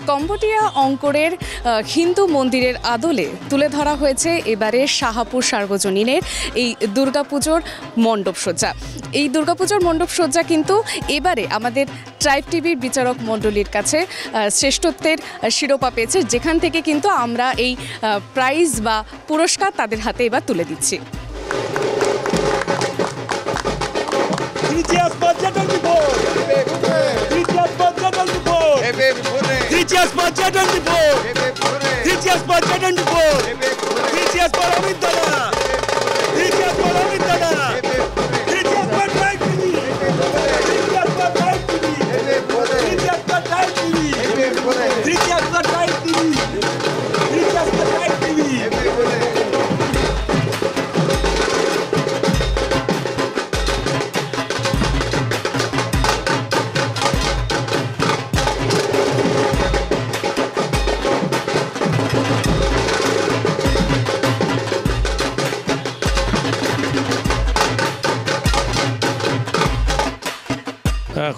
Cambodia অঙ্করের Hindu মন্দিরের আদলে তুলে ধরা হয়েছে এবারে শাহাপুর সার্বজনীনের এই দুর্গাপুজোর মণ্ডপসজ্জা। এই দুর্গাপুজোর মণ্ডপসজ্জা কিন্তু এবারে আমাদের ট্রাইব টিভির বিচারক মণ্ডলীর কাছে শ্রেষ্ঠত্বের শিরোপা পেয়েছে, যেখান থেকে কিন্তু আমরা এই প্রাইজ বা পুরস্কার তাদের হাতে এবার তুলে দিচ্ছি।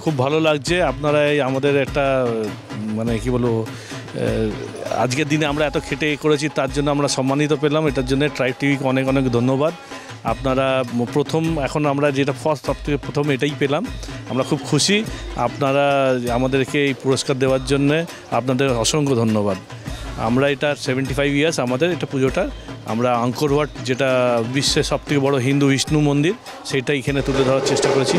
খুব ভালো লাগছে। আপনারা আমাদের একটা মানে কি বলবো, আজকের দিনে আমরা এত খেটে করেছি, তার জন্য আমরা সম্মানিত পেলাম। এটার জন্য ট্রাইব টিভিকে অনেক অনেক ধন্যবাদ। আপনারা প্রথম, এখন আমরা যেটা ফার্স্ট সব থেকে প্রথম এটাই পেলাম, আমরা খুব খুশি। আপনারা আমাদেরকে এই পুরস্কার দেওয়ার জন্যে আপনাদের অসংখ্য ধন্যবাদ। আমরা এটা 75 ইয়ার্স আমাদের এটা পুজোটা, আমরা আঙ্করওয়াট যেটা বিশ্বের সবথেকে বড় হিন্দু বিষ্ণু মন্দির, সেটা এখানে তুলে ধরার চেষ্টা করেছি।